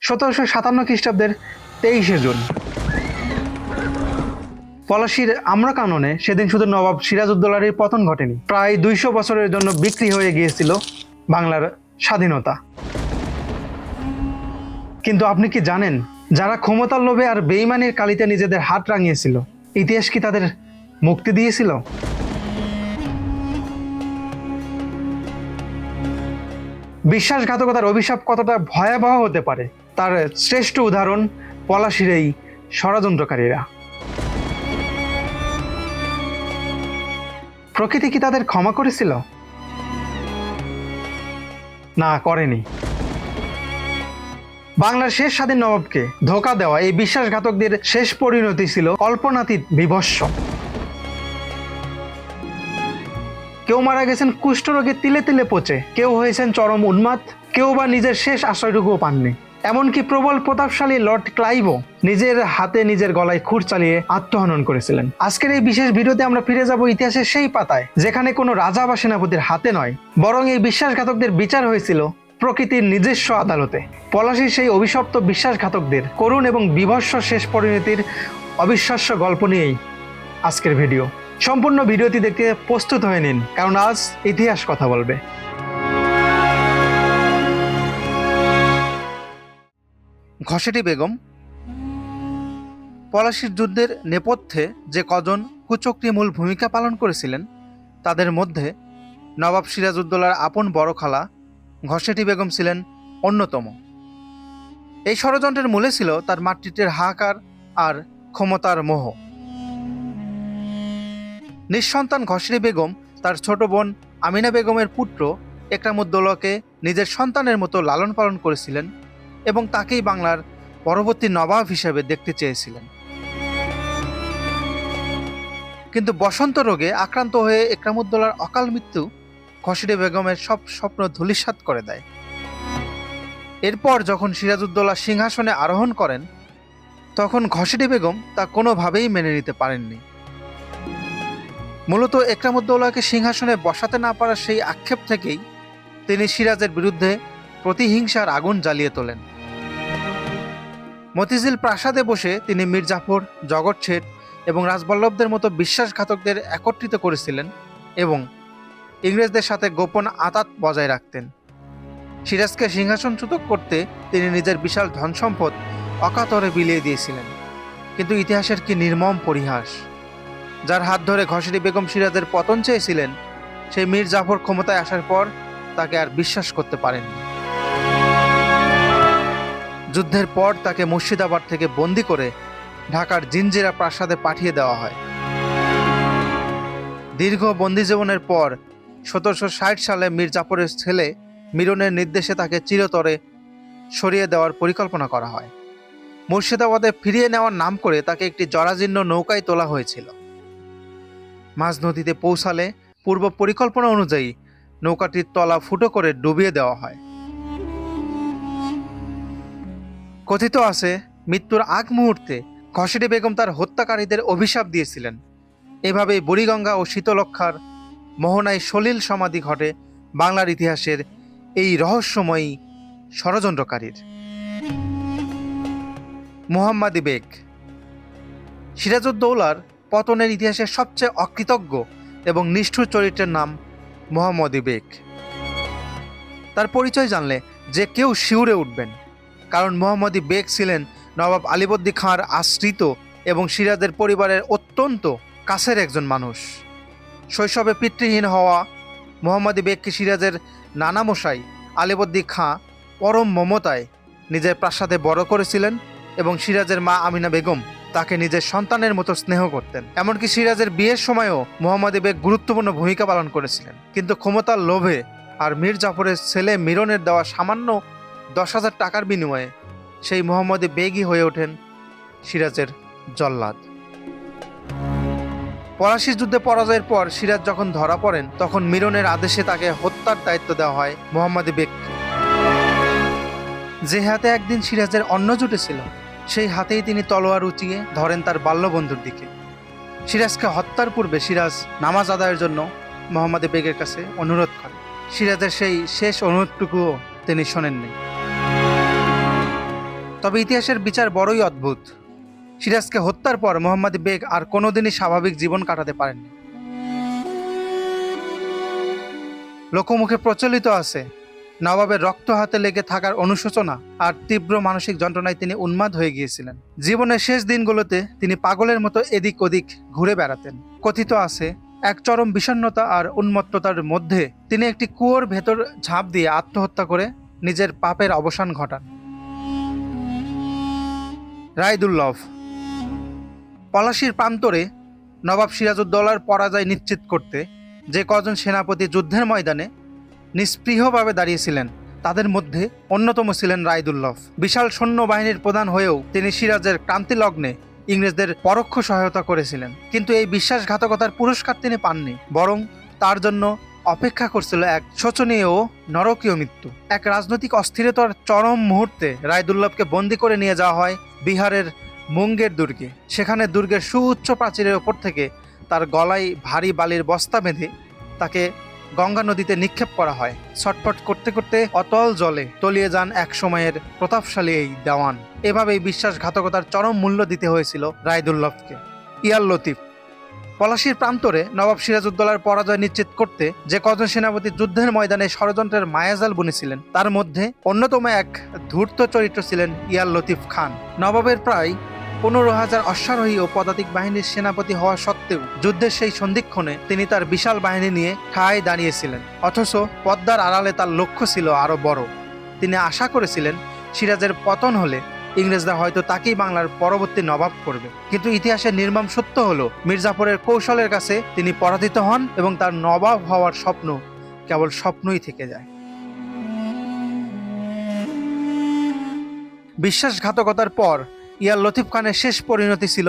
1757 খ্রিস্টাব্দের 23শে জুন পলাশীর আমরা কাননে সেদিন শুধু নবাব সিরাজউদ্দৌলারই পতন ঘটেনি, প্রায় 200 বছরের জন্য বিক্রি হয়ে গিয়েছিল বাংলার স্বাধীনতা। কিন্তু আপনি কি জানেন, যারা ক্ষমতার লোভে আর বেইমানির কালিতে নিজেদের হাত রাঙিয়েছিল, ইতিহাস কি তাদের মুক্তি দিয়েছিল? বিশ্বাসঘাতকতার অভিশাপ কতটা ভয়াবহ হতে পারে তার শ্রেষ্ঠ উদাহরণ পলাশীর এই ষড়যন্ত্রকারীরা। প্রকৃতি কি তাদের ক্ষমা করেছিল? না, করেনি। বাংলার শেষ স্বাধীন নবাবকে ধোঁকা দেওয়া এই বিশ্বাসঘাতকদের শেষ পরিণতি ছিল কল্পনাতীত বিভৎস। কেউ মারা গেছেন কুষ্ঠরোগে তিলে তিলে পচে, কেউ হয়েছেন চরম উন্মাদ, কেউ বা নিজের শেষ আশ্রয়টুকুও পাননি। এমনকি প্রবল প্রতাপশালী লর্ড ক্লাইভও নিজের হাতে নিজের গলায় খুর চালিয়ে আত্মহনন করেছিলেন। আজকের এই বিশেষ ভিডিওতে আমরা ফিরে যাব ইতিহাসের সেই পাতায়, যেখানে কোনো রাজা বা সেনাপতির হাতে নয়, বরং এই বিশ্বাসঘাতকদের বিচার হয়েছিল প্রকৃতির নিজস্ব আদালতে। পলাশীর সেই অভিশপ্ত বিশ্বাসঘাতকদের করুণ এবং বিভৎস শেষ পরিণতির অবিশ্বাস্য গল্প নিয়েই আজকের ভিডিও। সম্পূর্ণ ভিডিওটি দেখতে প্রস্তুত হয়ে নিন, কারণ আজ ইতিহাস কথা বলবে। ঘসেটি বেগম। পলাশীর যুদ্ধের নেপথ্যে যে কজন কুচক্রী মূল ভূমিকা পালন করেছিলেন, তাদের মধ্যে নবাব সিরাজউদ্দৌলার আপন বড় খালা ঘসেটি বেগম ছিলেন অন্যতম। এই ষড়যন্ত্রের মূলে ছিল তার মাতৃত্বের হাহাকার আর ক্ষমতার মোহ। নিঃসন্তান ঘসেটি বেগম তার ছোট বোন আমিনা বেগমের পুত্র একরামউদ্দৌলাকে নিজের সন্তানের মতো লালন পালন করেছিলেন এবং তাকেই বাংলার পরবর্তী নবাব হিসেবে দেখতে চেয়েছিলেন। কিন্তু বসন্ত রোগে আক্রান্ত হয়ে একরামউদ্দৌলার অকাল মৃত্যু ঘসেটি বেগমের সব স্বপ্ন ধূলিসাৎ করে দেয়। এরপর যখন সিরাজউদ্দৌলা সিংহাসনে আরোহণ করেন, তখন ঘসেটি বেগম তা কোনোভাবেই মেনে নিতে পারেননি। মূলত একরামউদ্দৌলাকে সিংহাসনে বসাতে না পারার সেই আক্ষেপ থেকেই তিনি সিরাজের বিরুদ্ধে প্রতিহিংসার আগুন জ্বালিয়ে তোলেন। মতিঝিল প্রাসাদে বসে তিনি মীর জাফর, জগৎ শেঠ এবং রাজবল্লভদের মতো বিশ্বাসঘাতকদের একত্রিত করেছিলেন এবং ইংরেজদের সাথে গোপন আঁতাত বজায় রাখতেন। সিরাজকে সিংহাসনচ্যুত করতে তিনি নিজের বিশাল ধন সম্পদ অকাতরে বিলিয়ে দিয়েছিলেন। কিন্তু ইতিহাসের কি নির্মম পরিহাস! যার হাত ধরে ঘসেটি বেগম সিরাজের পতন চেয়েছিলেন, সেই মীর জাফর ক্ষমতায় আসার পর তাকে আর বিশ্বাস করতে পারেননি। যুদ্ধের পর তাকে মুর্শিদাবাদ থেকে বন্দী করে ঢাকার জিঞ্জিরা প্রাসাদে পাঠিয়ে দেওয়া হয়। দীর্ঘ বন্দী জীবনের পর 1760 সালে মীর জাফরের ছেলে মিরনের নির্দেশে তাকে চিরতরে সরিয়ে দেওয়ার পরিকল্পনা করা হয়। মুর্শিদাবাদে ফিরিয়ে নেওয়ার নাম করে তাকে একটি জরাজীর্ণ নৌকায় তোলা হয়েছিল। মাঝ নদীতে পৌঁছালে পূর্ব পরিকল্পনা অনুযায়ী নৌকাটির তলা ফুটো করে ডুবিয়ে দেওয়া হয়। কথিত আছে, মৃত্যুর আগ মুহূর্তে ঘসেটি বেগম তার হত্যাকারীদের অভিশাপ দিয়েছিলেন। এভাবেই বুড়িগঙ্গা ও শীতলক্ষার মোহনায় সলিল সমাধি ঘটে বাংলার ইতিহাসের এই রহস্যময়ী ষড়যন্ত্রকারীর। মুহাম্মাদি বেগ। সিরাজউদ্দৌলার পতনের ইতিহাসের সবচেয়ে অকৃতজ্ঞ এবং নিষ্ঠুর চরিত্রের নাম মুহাম্মদি বেগ। তার পরিচয় জানলে যে কেউ শিউরে উঠবেন, কারণ মুহাম্মদি বেগ ছিলেন নবাব আলীবর্দী খাঁর আশ্রিত এবং সিরাজের পরিবারের অত্যন্ত কাছের একজন মানুষ। শৈশবে পিতৃহীন হওয়া মুহাম্মদি বেগকে সিরাজের নানামশাই আলীবর্দী খাঁ পরম মমতায় নিজের প্রাসাদে বড় করেছিলেন এবং সিরাজের মা আমিনা বেগম তাকে নিজের সন্তানের মতো স্নেহ করতেন। এমনকি সিরাজের বিয়ের সময়ও মুহাম্মদি বেগ গুরুত্বপূর্ণ ভূমিকা পালন করেছিলেন। কিন্তু ক্ষমতার লোভে আর মীর জাফরের ছেলে মিরনের দেওয়া সামান্য 10,000 টাকার বিনিময়ে সেই মুহাম্মদি বেগই হয়ে ওঠেন সিরাজের জল্লাদ। পলাশীর যুদ্ধে পরাজয়ের পর সিরাজ যখন ধরা পড়েন, তখন মিরনের আদেশে তাকে হত্যার দায়িত্ব দেওয়া হয় মুহাম্মদি বেগকে। যে হাতে একদিন সিরাজের অন্ন জুটেছিল, সেই হাতেই তিনি তলোয়ার উঁচিয়ে ধরেন তার বাল্যবন্ধুর দিকে। সিরাজকে হত্যার পূর্বে সিরাজ নামাজ আদায়ের জন্য মুহাম্মদি বেগের কাছে অনুরোধ করেন। সিরাজের সেই শেষ অনুরোধটুকুও তিনি শোনেননি। তবে ইতিহাসের বিচার বড়ই অদ্ভুত। সিরাজকে হত্যার পর মোহাম্মদী বেগ আর কোনোদিনই স্বাভাবিক জীবন কাটাতে পারেননি। লোকমুখে প্রচলিত আছে নবাবের রক্ত হাতে লেগে থাকার অনুশোচনা আর তীব্র মানসিক যন্ত্রণায় তিনি উন্মাদ হয়ে গিয়েছিলেন। জীবনের শেষ দিনগুলোতে তিনি পাগলের মতো এদিক ওদিক ঘুরে বেড়াতেন। কথিত আছে এক চরম বিষণ্ণতা আর উন্মত্ততার মধ্যে তিনি একটি কুয়োর ভেতর ঝাঁপ দিয়ে আত্মহত্যা করে নিজের পাপের অবসান ঘটান। রায়দুল্লভ। পলাশীর প্রান্তরে নবাব সিরাজউদ্দৌলার পরাজয় নিশ্চিত করতে যে কজন সেনাপতি যুদ্ধের ময়দানে নিস্পৃহভাবে দাঁড়িয়েছিলেন তাদের মধ্যে অন্যতম ছিলেন রায়দুল্লভ। বিশাল সৈন্যবাহিনীর প্রধান হয়েও তিনি সিরাজের ক্রান্তি লগ্নে ইংরেজদের পরোক্ষ সহায়তা করেছিলেন। কিন্তু এই বিশ্বাসঘাতকতার পুরস্কার তিনি পাননি, বরং তার জন্য অপেক্ষা করছিল এক শোচনীয় ও নরকীয় মৃত্যু। এক রাজনৈতিক অস্থিরতার চরম মুহূর্তে রায়দুল্লভকে বন্দী করে নিয়ে যাওয়া হয় বিহারের মুঙ্গের দুর্গে। সেখানে দুর্গের সুউচ্চ প্রাচীরের ওপর থেকে তার গলায় ভারী বালির বস্তা বেঁধে তাকে গঙ্গা নদীতে নিক্ষেপ করা হয়। ছটফট করতে করতে অতল জলে তলিয়ে যান এক সময়ের প্রতাপশালী এই দেওয়ান। এভাবেই বিশ্বাসঘাতকতার চরম মূল্য দিতে হয়েছিল রায়দুল্লভকে। ইয়াল লতিফ। পলাশীর প্রান্তরে নবাব সিরাজউদ্দৌলার পরাজয় নিশ্চিত করতে যে কজন সেনাপতি যুদ্ধের ময়দানে ষড়যন্ত্রের মায়াজাল বুনেছিলেন তার মধ্যে অন্যতম এক ধূর্ত চরিত্র ছিলেন ইয়াল লতিফ খান। নবাবের প্রায় 15,000 অশ্বারোহী ও পদাতিক বাহিনীর সেনাপতি হওয়া সত্ত্বেও যুদ্ধের সেই সন্ধিক্ষণে তিনি তার বিশাল বাহিনী নিয়ে ঠায় দাঁড়িয়েছিলেন। অথচ পদ্মার আড়ালে তার লক্ষ্য ছিল আরো বড়। তিনি আশা করেছিলেন সিরাজের পতন হলে ইংরেজরা হয়তো তাকেই বাংলার পরবর্তী নবাব করবে। কিন্তু ইতিহাসের নির্মম সত্য হলো মির্জাফরের কৌশলের কাছে তিনি পরাজিত হন এবং তার নবাব হওয়ার স্বপ্ন কেবল স্বপ্নই থেকে যায়। বিশ্বাসঘাতকতার পর ইয়াল লতিফ খানের শেষ পরিণতি ছিল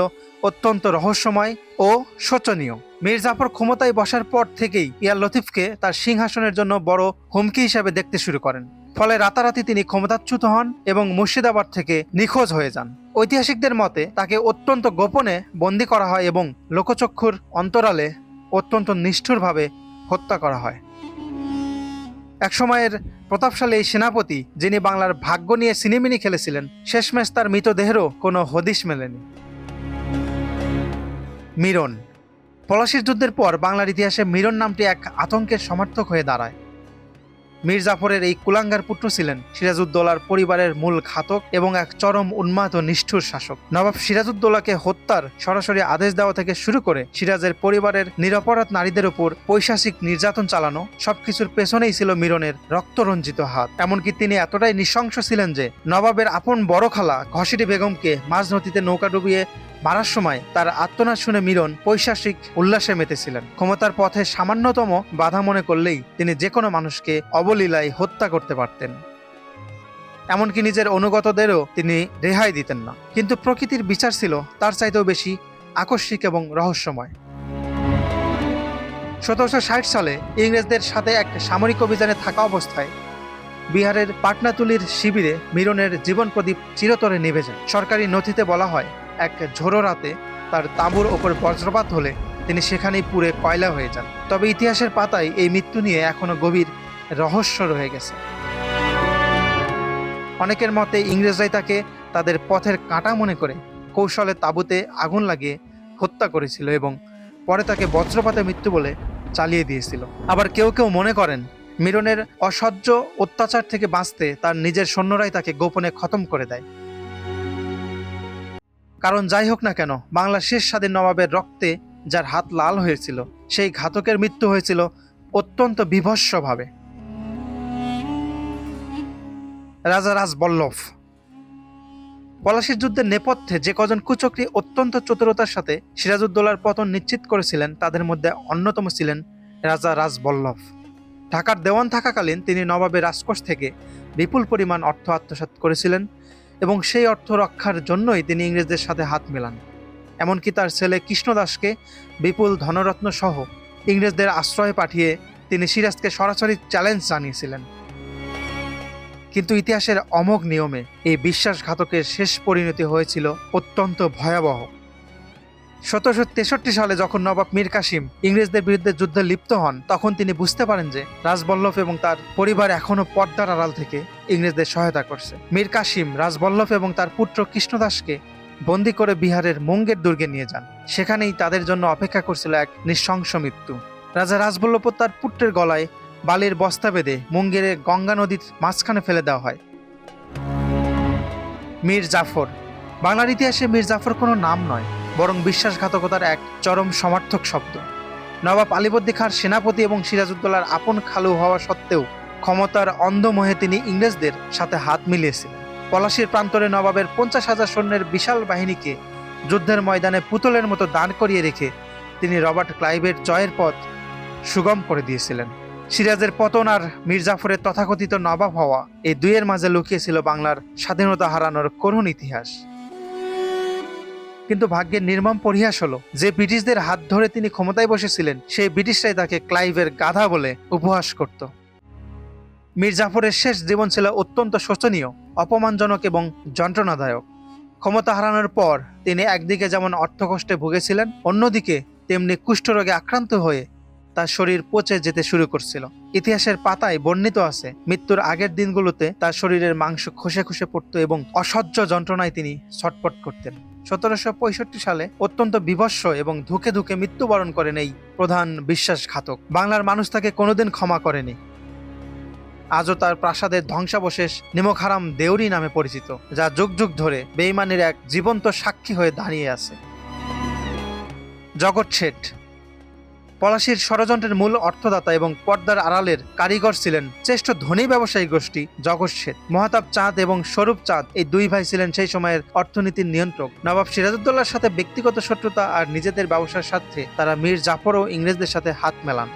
অত্যন্ত রহস্যময় ও শোচনীয়। মির্জাফর ক্ষমতায় বসার পর থেকেই ইয়াল লতিফকে তার সিংহাসনের জন্য বড় হুমকি হিসেবে দেখতে শুরু করেন। ফলে রাতারাতি তিনি ক্ষমতাচ্যুত হন এবং মুর্শিদাবাদ থেকে নিখোঁজ হয়ে যান। ঐতিহাসিকদের মতে তাকে অত্যন্ত গোপনে বন্দী করা হয় এবং লোকচক্ষুর অন্তরালে অত্যন্ত নিষ্ঠুরভাবে হত্যা করা হয়। একসময়ের প্রতাপশালী এই সেনাপতি, যিনি বাংলার ভাগ্য নিয়ে সিনেমিনি খেলেছিলেন, শেষমেশ তার মৃতদেহেরও কোনো হদিশ মেলেনি। মিরন। পলাশীর যুদ্ধের পর বাংলার ইতিহাসে মিরন নামটি এক আতঙ্কের সমার্থক হয়ে দাঁড়ায়। মীর জাফরের এই কুলাঙ্গার পুত্র ছিলেন সিরাজউদ্দৌলার পরিবারের মূল ঘাতক এবং এক চরম উন্মাদ ও নিষ্ঠুর শাসক। নবাব সিরাজউদ্দৌলাকে হত্যার সরাসরি আদেশ দেওয়া থেকে শুরু করে সিরাজের পরিবারের নিরপরাধ নারীদের উপর পৈশাচিক নির্যাতন চালানো, সবকিছুর পেছনেই ছিল মিরনের রক্তরঞ্জিত হাত। এমনকি তিনি এতটাই নৃশংস ছিলেন যে নবাবের আপন বড় খালা ঘসিটি বেগমকে মাঝ নদীতে নৌকা ডুবিয়ে মারার সময় তার আত্মনাদ শুনে মিরন পৈশাচিক উল্লাসে মেতেছিলেন। ক্ষমতার পথে সামান্যতম বাধা মনে করলেই তিনি যে কোনো মানুষকে অবলীলায় হত্যা করতে পারতেন। এমনকি নিজের অনুগতদেরও তিনি রেহাই দিতেন না। কিন্তু প্রকৃতির বিচার ছিল তার চাইতেও বেশি আকস্মিক এবং রহস্যময়। 1760 সালে ইংরেজদের সাথে এক সামরিক অভিযানে থাকা অবস্থায় বিহারের পাটনাতুলির শিবিরে মিরনের জীবন প্রদীপ চিরতরে নিভে যায়। সরকারি নথিতে বলা হয় এক ঝোড়ো রাতে তার তাঁবুর ওপর বজ্রপাত হলে তিনি সেখানেই পুড়ে কয়লা হয়ে যান। তবে ইতিহাসের পাতায় এই মৃত্যু নিয়ে এখনো গভীর রহস্য রয়ে গেছে। অনেকের মতে ইংরেজরাই তাকে তাদের পথের কাঁটা মনে করে কৌশলে তাঁবুতে আগুন লাগিয়ে হত্যা করেছিল এবং পরে তাকে বজ্রপাতে মৃত্যু বলে চালিয়ে দিয়েছিল। আবার কেউ কেউ মনে করেন মিরনের অসহ্য অত্যাচার থেকে বাঁচতে তার নিজের সৈন্যরাই তাকে গোপনে খতম করে দেয়। কারণ যাই হোক না কেন, বাংলার শেষ স্বাধীন নবাবের রক্তে যার হাত লাল হয়েছিল সেই ঘাতকের মৃত্যু হয়েছিল অত্যন্ত বীভৎসভাবে। রাজা রাজবল্লভ। পলাশীর যুদ্ধের নেপথ্যে যে কজন কুচক্রী অত্যন্ত চতুরতার সাথে সিরাজউদ্দৌলার পতন নিশ্চিত করেছিলেন তাদের মধ্যে অন্যতম ছিলেন রাজা রাজবল্লভ। ঢাকার দেওয়ান থাকাকালীন তিনি নবাবের রাজকোষ থেকে বিপুল পরিমাণ অর্থ আত্মসাৎ করেছিলেন এবং সেই অর্থ রক্ষার জন্যই তিনি ইংরেজদের সাথে হাত মেলান। এমনকি তার ছেলে কৃষ্ণদাসকে বিপুল ধনরত্ন সহ ইংরেজদের আশ্রয়ে পাঠিয়ে তিনি সিরাজকে সরাসরি চ্যালেঞ্জ জানিয়েছিলেন। কিন্তু ইতিহাসের অমোঘ নিয়মে এই বিশ্বাসঘাতকের শেষ পরিণতি হয়েছিল অত্যন্ত ভয়াবহ। 1763 সালে যখন নবাব মীর কাসিম ইংরেজদের বিরুদ্ধে যুদ্ধে লিপ্ত হন, তখন তিনি বুঝতে পারেন যে রাজবল্লভ এবং তার পরিবার এখনো পর্দার আড়াল থেকে ইংরেজদের সহায়তা করছে। মীর কাসিম রাজবল্লভ এবং তার পুত্র কৃষ্ণদাসকে বন্দী করে বিহারের মুঙ্গের দুর্গে নিয়ে যান। সেখানেই তাদের জন্য অপেক্ষা করছিল এক নৃশংস মৃত্যু। রাজা রাজবল্লভ তার পুত্রের গলায় বালির বস্তা বেঁধে মুঙ্গেরে গঙ্গা নদীর মাঝখানে ফেলে দেওয়া হয়। মীর জাফর। বাংলার ইতিহাসে মীর জাফর কোনো নাম নয়, বরং বিশ্বাসঘাতকতার এক চরম সমার্থক শব্দ। নবাব আলীবর্দী খাঁর সেনাপতি এবং সিরাজউদ্দৌলার আপন খালু হওয়া সত্ত্বেও ক্ষমতার অন্ধমোহে তিনি ইংরেজদের সাথে হাত মিলিয়েছিলেন। পলাশীর প্রান্তরে নবাবের 50,000 সৈন্যের বিশাল বাহিনীকে যুদ্ধের ময়দানে পুতুলের মতো দাঁড় করিয়ে রেখে তিনি রবার্ট ক্লাইভের জয়ের পথ সুগম করে দিয়েছিলেন। সিরাজের পতন আর মীর জাফরের তথাকথিত নবাব হওয়া, এই দুইয়ের মাঝে লুকিয়েছিল বাংলার স্বাধীনতা হারানোর করুণ ইতিহাস। কিন্তু ভাগ্যের নির্মম পরিহাস হলো, যে ব্রিটিশদের হাত ধরে তিনি ক্ষমতায় বসেছিলেন, সেই ব্রিটিশরাই তাকে ক্লাইভের গাধা বলে উপহাস করত। মীর জাফরের শেষ জীবন ছিল অত্যন্ত শোচনীয়, অপমানজনক এবং যন্ত্রণাদায়ক। ক্ষমতা হারানোর পর তিনি একদিকে যেমন অর্থকষ্টে ভুগেছিলেন, অন্যদিকে তেমনি কুষ্ঠরোগে আক্রান্ত হয়ে তার শরীর পচে যেতে শুরু করছিল। ইতিহাসের পাতায় বর্ণিত আছে, মৃত্যুর আগের দিনগুলোতে তার শরীরের মাংস খসে খসে পড়ত এবং অসহ্য যন্ত্রণায় তিনি ছটফট করতেন। 1765 সালে অত্যন্ত বিভৎস এবং ধুকে ধুকে মৃত্যুবরণ করেন এই প্রধান বিশ্বাসঘাতক। বাংলার মানুষ তাকে কোনোদিন ক্ষমা করেনি। আজও তার প্রাসাদের ধ্বংসাবশেষ নিমকহারাম দেউরি নামে পরিচিত, যা যুগ যুগ ধরে বেঈমানির এক জীবন্ত সাক্ষী হয়ে দাঁড়িয়ে আছে। জগৎ শেঠ। পলাশীর ষড়যন্ত্রের মূল অর্থদাতা এবং পর্দার আড়ালের কারিগর ছিলেন শ্রেষ্ঠ ধনী ব্যবসায়ী গোষ্ঠী জগৎ শেঠ। মহাতাব চাঁদ এবং স্বরূপ চাঁদ, এই দুই ভাই ছিলেন সেই সময়ের অর্থনীতির নিয়ন্ত্রক। নবাব সিরাজউদ্দৌলার সাথে ব্যক্তিগত শত্রুতা আর নিজেদের ব্যবসার স্বার্থে তারা মীর জাফর ও ইংরেজদের সাথে হাত মেলান।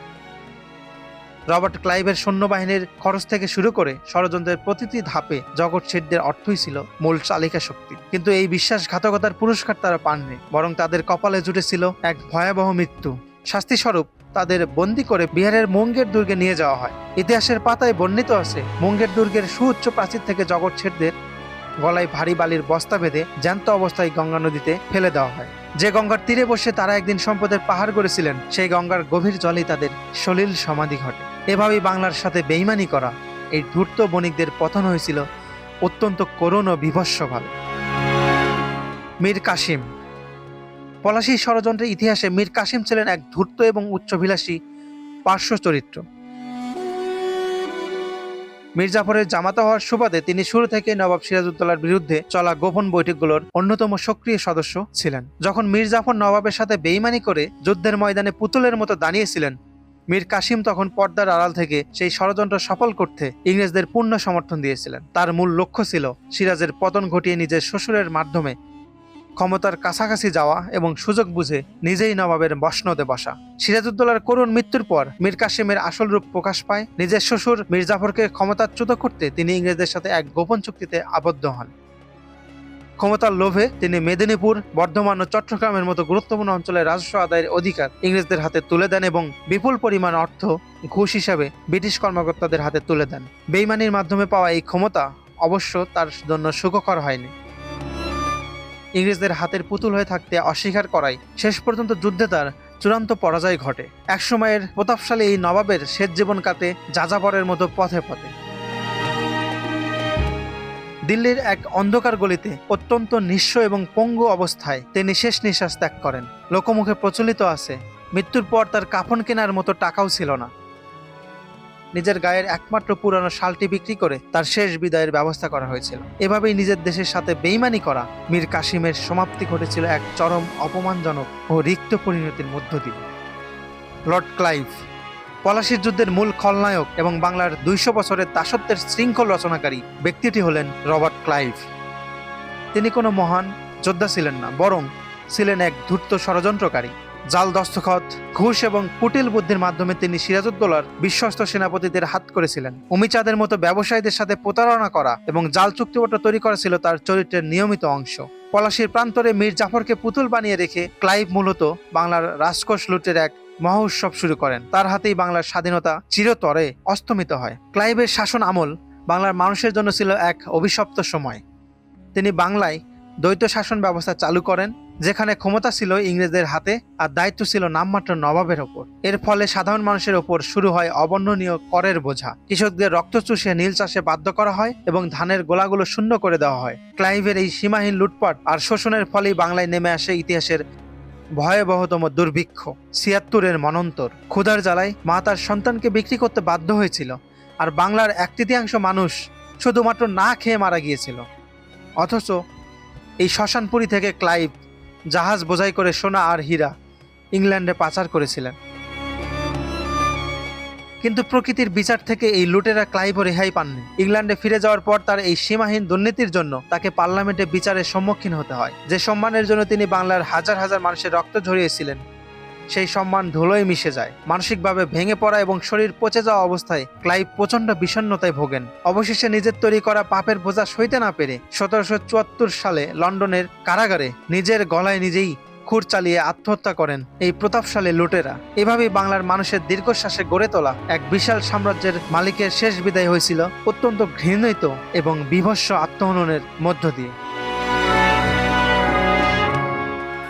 রবার্ট ক্লাইভের সৈন্যবাহিনীর খরচ থেকে শুরু করে ষড়যন্ত্রের প্রতিটি ধাপে জগৎ শেঠদের অর্থই ছিল মূল চালিকা শক্তি। কিন্তু এই বিশ্বাসঘাতকতার পুরস্কার তারা পাননি, বরং তাদের কপালে জুটেছিল এক ভয়াবহ মৃত্যু। শাস্তিস্বরূপ তাদের বন্দী করে বিহারের মুঙ্গের দুর্গে নিয়ে যাওয়া হয়। ইতিহাসের পাতায় বর্ণিত আছে, মুঙ্গের দুর্গের সুউচ্চ প্রাচীর থেকে জগৎ শেঠদের গলায় ভারী বালির বস্তা বেঁধে জ্যান্ত অবস্থায় গঙ্গা নদীতে ফেলে দেওয়া হয়। যে গঙ্গার তীরে বসে তারা একদিন সম্পদের পাহাড় গড়েছিলেন, সেই গঙ্গার গভীর জলেই তাদের সলিল সমাধি ঘটে। এভাবেই বাংলার সাথে বেইমানি করা এই ধূর্ত বণিকদের পতন হয়েছিল অত্যন্ত করুণ ও বিভৎসভাবে। মীর কাসিম। পলাশী ষড়যন্ত্রের ইতিহাসে মীর কাসিম ছিলেন এক ধূর্ত এবং উচ্চভিলাষী পার্শ্ব চরিত্র। মীর জাফরের জামাতা হওয়ার সুবাদে তিনি শুরু থেকে নবাব সিরাজউদ্দৌলার বিরুদ্ধে চলা গোপন বৈঠকগুলোর অন্যতম সক্রিয় সদস্য ছিলেন। যখন মীর জাফর নবাবের সাথে বেইমানি করে যুদ্ধের ময়দানে পুতুলের মতো দাঁড়িয়েছিলেন, মীর কাসিম তখন পর্দার আড়াল থেকে সেই ষড়যন্ত্র সফল করতে ইংরেজদের পূর্ণ সমর্থন দিয়েছিলেন। তার মূল লক্ষ্য ছিল সিরাজের পতন ঘটিয়ে নিজের শ্বশুরের মাধ্যমে ক্ষমতার কাছাকাছি যাওয়া এবং সুযোগ বুঝে নিজেই নবাবের মসনদে বসা। সিরাজউদ্দৌলার করুণ মৃত্যুর পর মীর কাসিমের আসল রূপ প্রকাশ পায়। নিজের শ্বশুর মীর জাফরকে ক্ষমতাচ্যুত করতে তিনি ইংরেজদের সাথে এক গোপন চুক্তিতে আবদ্ধ হন। ক্ষমতার লোভে তিনি মেদিনীপুর, বর্ধমান ও চট্টগ্রামের মতো গুরুত্বপূর্ণ অঞ্চলে রাজস্ব আদায়ের অধিকার ইংরেজদের হাতে তুলে দেন এবং বিপুল পরিমাণ অর্থ ঘুষ হিসাবে ব্রিটিশ কর্মকর্তাদের হাতে তুলে দেন। বেইমানির মাধ্যমে পাওয়া এই ক্ষমতা অবশ্য তার জন্য সুখকর হয়নি। ইংরেজদের হাতের পুতুল হয়ে থাকতে অস্বীকার করায় শেষ পর্যন্ত যুদ্ধে তার চূড়ান্ত পরাজয় ঘটে। একসময়ের প্রতাপশালী এই নবাবের শেষ জীবন কাটে যাযাবরের মতো পথে পথে। দিল্লির এক অন্ধকার গলিতে অত্যন্ত নিঃস্ব এবং পঙ্গু অবস্থায় তিনি শেষ নিঃশ্বাস ত্যাগ করেন। লোকমুখে প্রচলিত আছে, মৃত্যুর পর তার কাফন কেনার মতো টাকাও ছিল না। নিজের গায়ের একমাত্র পুরানো শালটি বিক্রি করে তার শেষ বিদায়ের ব্যবস্থা করা হয়েছিল। এভাবেই নিজের দেশের সাথে বেইমানি করা মীর কাসিমের সমাপ্তি ঘটেছিল এক চরম অপমানজনক ও রিক্ত পরিণতির মধ্য দিয়ে। Lord Clive. পলাশীর যুদ্ধের মূল খলনায়ক এবং বাংলার 200 বছরের দাসত্বের শৃঙ্খল রচনাকারী ব্যক্তিটি হলেন রবার্ট ক্লাইভ। তিনি কোনো মহান যোদ্ধা ছিলেন না, বরং ছিলেন এক ধূর্ত ষড়যন্ত্রকারী। জাল দস্তখত, ঘুষ এবং কুটিল বুদ্ধির মাধ্যমে তিনি সিরাজউদ্দৌলার বিশ্বস্ত সেনাপতিদের হাত করেছিলেন। উমিচাঁদের মতো ব্যবসায়ীদের সাথে প্রতারণা করা এবং জাল চুক্তিপত্র তৈরি করা ছিল তার চরিত্রের নিয়মিত অংশ। পলাশীর প্রান্তরে মীর জাফরকে পুতুল বানিয়ে রেখে ক্লাইভ মূলত বাংলার রাজকোষ লুটের এক মহোৎসব শুরু করেন। তার হাতেই বাংলার স্বাধীনতা চিরতরে অস্তমিত হয়। ক্লাইভের শাসন আমল বাংলার মানুষের জন্য ছিল এক অভিশপ্ত সময়। তিনি বাংলায় দ্বৈত শাসন ব্যবস্থা চালু করেন, যেখানে ক্ষমতা ছিল ইংরেজদের হাতে আর দায়িত্ব ছিল নামমাত্র নবাবের ওপর। এর ফলে সাধারণ মানুষের ওপর শুরু হয় অবর্ণনীয় করের বোঝা। কৃষকদের রক্ত চুষে নীল চাষে বাধ্য করা হয় এবং ধানের গোলাগুলো শূন্য করে দেওয়া হয়। ক্লাইভের এই সীমাহীন লুটপাট আর শোষণের ফলেই বাংলায় নেমে আসে ইতিহাসের ভয়াবহতম দুর্ভিক্ষ, ৭৬-এর মনন্তর। ক্ষুধার জ্বালায় মা তার সন্তানকে বিক্রি করতে বাধ্য হয়েছিল, আর বাংলার ১/৩ মানুষ শুধুমাত্র না খেয়ে মারা গিয়েছিল। অথচ এই শ্মশানপুরী থেকে ক্লাইভ জাহাজ বোঝাই করে সোনা আর হীরা ইংল্যান্ডে পাচার করেছিলেন। কিন্তু প্রকৃতির বিচার থেকে এই লুটেরা ক্লাইভও রেহাই পাননি। ইংল্যান্ডে ফিরে যাওয়ার পর তার এই সীমাহীন দুর্নীতির জন্য তাকে পার্লামেন্টে বিচারের সম্মুখীন হতে হয়। যে সম্মানের জন্য তিনি বাংলার হাজার হাজার মানুষের রক্ত ঝরিয়েছিলেন, সেই সম্মান ধুলোয় মিশে যায়। মানসিকভাবে ভেঙে পড়া এবং শরীর পচে যাওয়া অবস্থায় ক্লাইভ প্রচন্ড বিষণ্ণতায় ভোগেন। অবশেষে নিজের তৈরি করা পাপের বোঝা সইতে না পেরে ১৭৭৪ সালে লন্ডনের কারাগারে নিজের গলায় নিজেই খুর চালিয়ে আত্মহত্যা করেন এই প্রতাপশালী লুটেরা। এভাবেই বাংলার মানুষের দীর্ঘশ্বাসে গড়ে তোলা এক বিশাল সাম্রাজ্যের মালিকের শেষ বিদায় হয়েছিল অত্যন্ত ঘৃণিত এবং বীভৎস আত্মহননের মধ্য দিয়ে।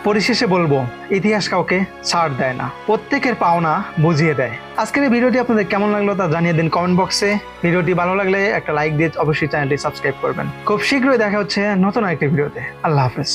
পরিশেষে বলবো, ইতিহাস কাউকে ছাড় দেয় না, প্রত্যেকের পাওনা বুঝিয়ে দেয়। আজকের এই ভিডিওটি আপনাদের কেমন লাগলো তা জানিয়ে দিন কমেন্ট বক্সে। ভিডিওটি ভালো লাগলে একটা লাইক দিয়ে অবশ্যই চ্যানেলটি সাবস্ক্রাইব করবেন। খুব শীঘ্রই দেখা হচ্ছে নতুন একটি ভিডিওতে। আল্লাহ হাফেজ।